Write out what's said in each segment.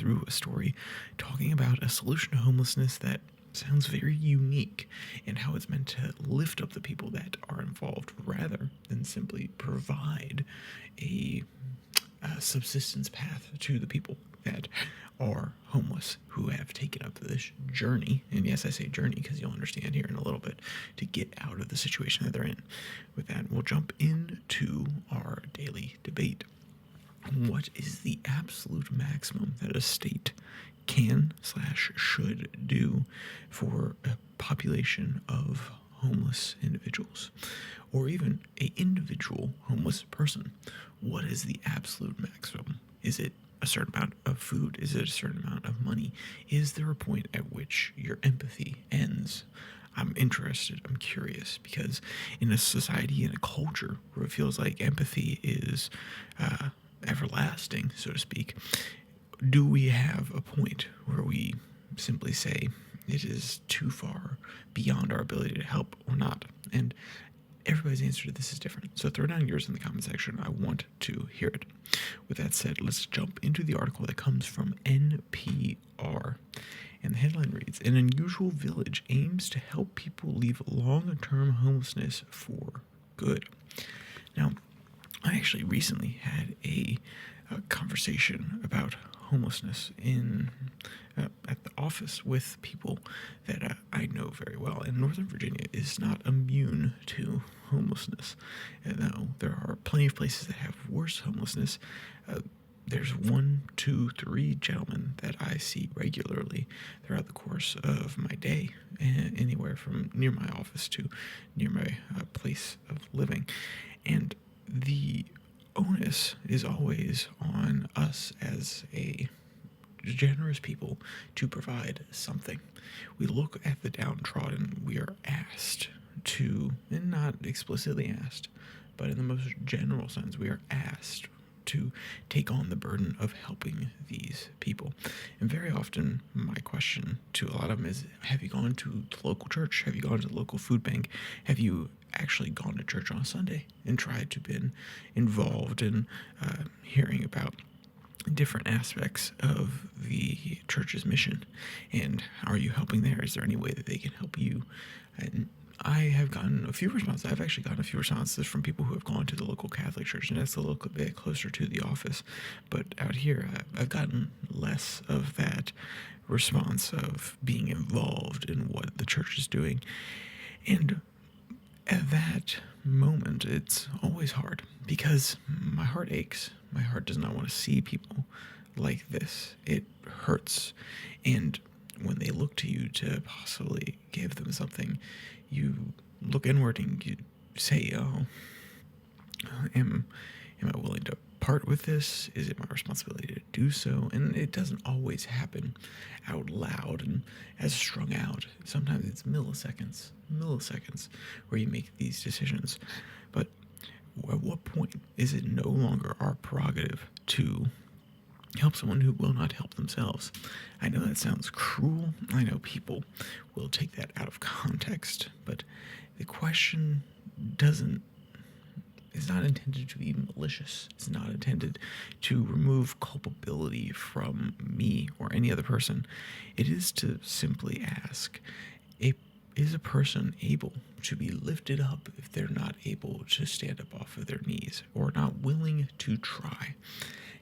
through a story talking about a solution to homelessness that sounds very unique and how it's meant to lift up the people that are involved rather than simply provide a subsistence path to the people that are homeless who have taken up this journey. And yes, I say journey because you'll understand here in a little bit, to get out of the situation that they're in. With that, we'll jump into our daily debate. What is the absolute maximum that a state can/should do for a population of homeless individuals, or even a individual homeless person? What is the absolute maximum? Is it a certain amount of food? Is it a certain amount of money? Is there a point at which your empathy ends? I'm interested, I'm curious, because in a society, in a culture where it feels like empathy is everlasting, so to speak, do we have a point where we simply say it is too far beyond our ability to help or not? And everybody's answer to this is different. So throw down yours in the comment section. I want to hear it. With that said, let's jump into the article that comes from NPR. And the headline reads, "An unusual village aims to help people leave long-term homelessness for good." Now, I actually recently had a conversation about homelessness at the office with people that I know very well. And Northern Virginia is not immune to homelessness. And though there are plenty of places that have worse homelessness, there's 1, 2, 3 gentlemen that I see regularly throughout the course of my day, anywhere from near my office to near my place of living. And the onus is always on us as a generous people to provide something. We look at the downtrodden, we are asked to, and not explicitly asked, but in the most general sense, we are asked to take on the burden of helping these people. And very often, my question to a lot of them is, have you gone to the local church? Have you gone to the local food bank? Have you actually gone to church on a Sunday and tried to be involved in hearing about different aspects of the church's mission? And are you helping there? Is there any way that they can help you? And I have gotten a few responses. I've actually gotten a few responses from people who have gone to the local Catholic church, and that's a little bit closer to the office. But out here, I've gotten less of that response of being involved in what the church is doing. And at that moment, it's always hard because my heart aches. My heart does not want to see people like this. It hurts. And when they look to you to possibly give them something, you look inward and you say, oh, am I willing to part with this? Is it my responsibility to do so? And it doesn't always happen out loud and as strung out. Sometimes it's milliseconds where you make these decisions. But at what point is it no longer our prerogative to help someone who will not help themselves? I know that sounds cruel. I know people will take that out of context, but the question is not intended to be malicious. It's not intended to remove culpability from me or any other person. It is to simply ask, is a person able to be lifted up if they're not able to stand up off of their knees or not willing to try?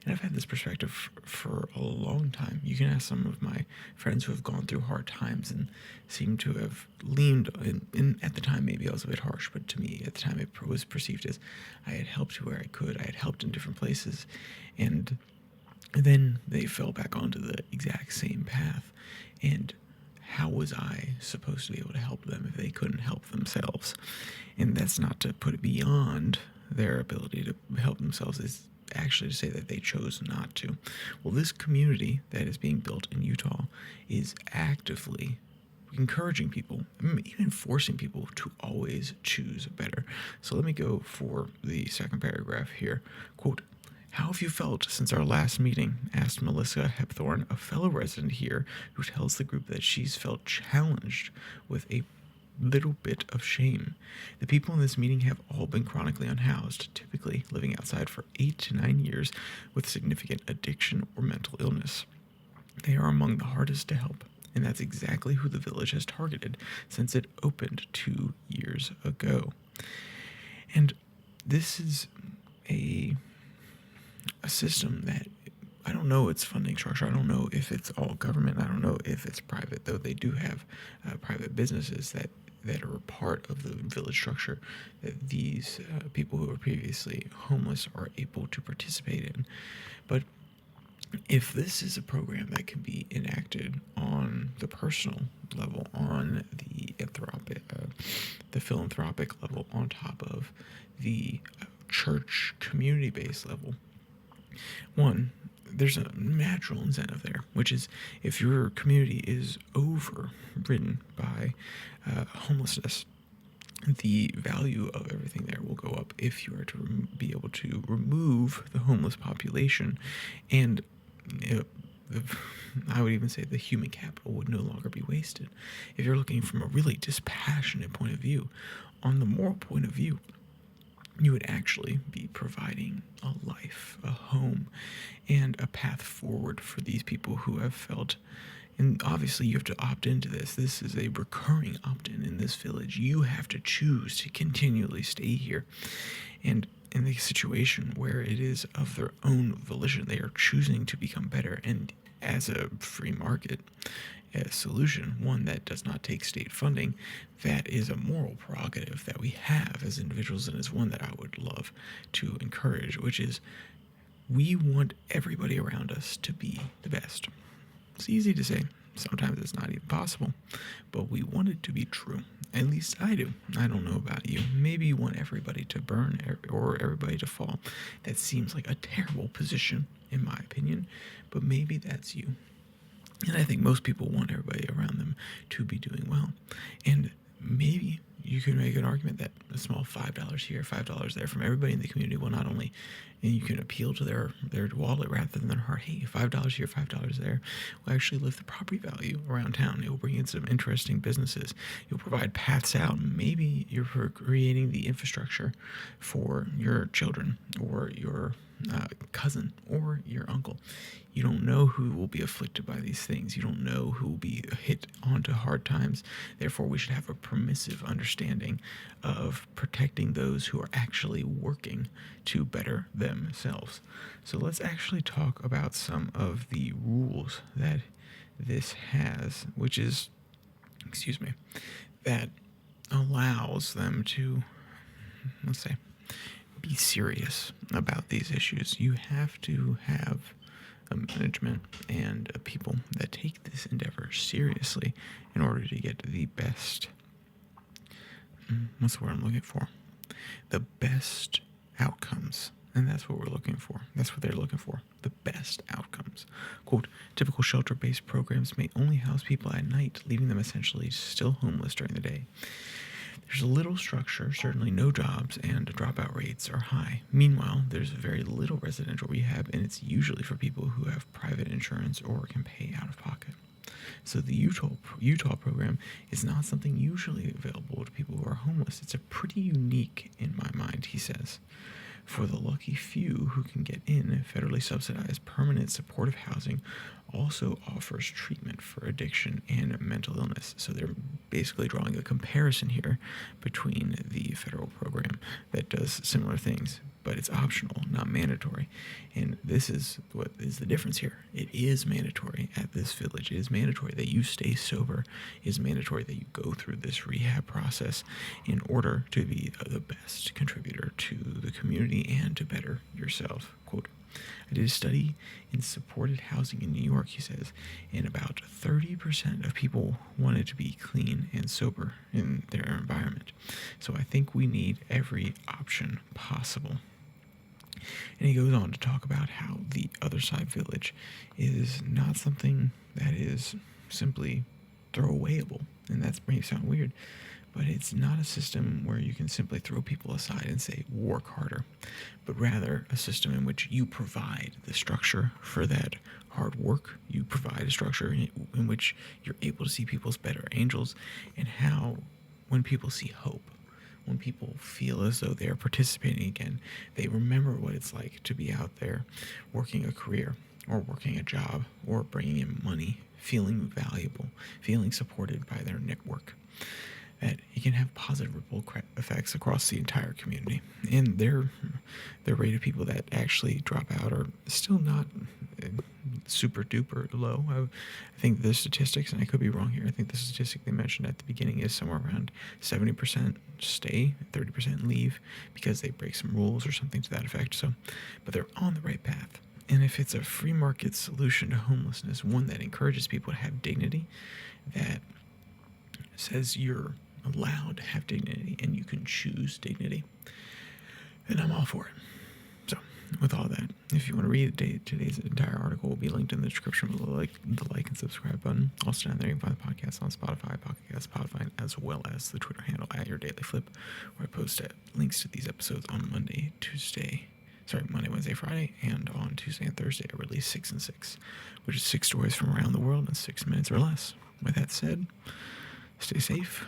And I've had this perspective for a long time. You can ask some of my friends who have gone through hard times and seem to have leaned, and at the time maybe I was a bit harsh, but to me at the time it was perceived as I had helped where I could. I had helped in different places. And then they fell back onto the exact same path. And how was I supposed to be able to help them if they couldn't help themselves? And that's not to put it beyond their ability to help themselves. It's actually to say that they chose not to. Well, this community that is being built in Utah is actively encouraging people, even forcing people to always choose better. So let me go for the second paragraph here. Quote, "How have you felt since our last meeting?" asked Melissa Hepthorne, a fellow resident here, who tells the group that she's felt challenged with a little bit of shame. The people in this meeting have all been chronically unhoused, typically living outside for 8 to 9 years with significant addiction or mental illness. They are among the hardest to help, and that's exactly who the village has targeted since it opened 2 years ago. And this is a system that, I don't know its funding structure. I don't know if it's all government. I don't know if it's private, though they do have private businesses that are a part of the village structure that these people who were previously homeless are able to participate in. But if this is a program that can be enacted on the personal level, on the philanthropic level, on top of the church community-based level, one, there's a natural incentive there, which is if your community is overridden by homelessness, the value of everything there will go up if you are to be able to remove the homeless population. And I would even say the human capital would no longer be wasted. If you're looking from a really dispassionate point of view, on the moral point of view, you would actually be providing a life, a home, and a path forward for these people who have felt. And obviously, you have to opt into this. This is a recurring opt-in in this village. You have to choose to continually stay here. And in the situation where it is of their own volition, they are choosing to become better. And as a free market solution, one that does not take state funding, that is a moral prerogative that we have as individuals, and is one that I would love to encourage, which is we want everybody around us to be the best. It's easy to say. Sometimes it's not even possible, but we want it to be true. At least I do. I don't know about you. Maybe you want everybody to burn or everybody to fall. That seems like a terrible position, in my opinion, but maybe that's you. And I think most people want everybody around them to be doing well. And maybe you could make an argument that a small $5 here, $5 there from everybody in the community will not only, and you can appeal to their wallet rather than their heart. Hey, $5 here, $5 there will actually lift the property value around town. It will bring in some interesting businesses. You'll provide paths out. Maybe you're creating the infrastructure for your children or your cousin or your uncle. You don't know who will be afflicted by these things. You don't know who will be hit onto hard times. Therefore, we should have a permissive understanding of protecting those who are actually working to better themselves. So let's actually talk about some of the rules that this has, which is, that allows them to, let's say, be serious about these issues. You have to have a management and a people that take this endeavor seriously in order to get the best, what's the word I'm looking for? The best outcomes. And that's what we're looking for. That's what they're looking for. The best outcomes. Quote, typical shelter-based programs may only house people at night, leaving them essentially still homeless during the day. There's a little structure, certainly no jobs, and dropout rates are high. Meanwhile, there's very little residential rehab, and it's usually for people who have private insurance or can pay out of pocket. So the Utah program is not something usually available to people who are homeless. It's a pretty unique in my mind, he says. For the lucky few who can get in, federally subsidized permanent supportive housing also offers treatment for addiction and mental illness. So they're basically drawing a comparison here between the federal program that does similar things, but it's optional, not mandatory. And this is what is the difference here. It is mandatory at this village. It is mandatory that you stay sober. It is mandatory that you go through this rehab process in order to be the best contributor to the community and to better yourself. Quote, I did a study in supported housing in New York, he says, and about 30% of people wanted to be clean and sober in their environment. So I think we need every option possible. And he goes on to talk about how the Other Side Village is not something that is simply throwawayable. And that may sound weird, but it's not a system where you can simply throw people aside and say, work harder, but rather a system in which you provide the structure for that hard work. You provide a structure in which you're able to see people's better angels, and how when people see hope, when people feel as though they're participating again, they remember what it's like to be out there working a career. or working a job, or bringing in money, feeling valuable, feeling supported by their network, that it can have positive ripple effects across the entire community. And their rate of people that actually drop out are still not super duper low. I think the statistics, and I could be wrong here, I think the statistic they mentioned at the beginning is somewhere around 70% stay, 30% leave because they break some rules or something to that effect. So, but they're on the right path. And if it's a free market solution to homelessness, one that encourages people to have dignity, that says you're allowed to have dignity and you can choose dignity, and I'm all for it. So, with all that, if you want to read today's entire article, will be linked in the description below, the like and subscribe button. Also down there, you can find the podcast on Spotify, Spotify, as well as the Twitter handle at your DailyFlip, where I post links to these episodes on Monday, Wednesday, Friday, and on Tuesday and Thursday I release 6 and 6, which is 6 stories from around the world in 6 minutes or less. With that said, stay safe,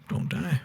don't die.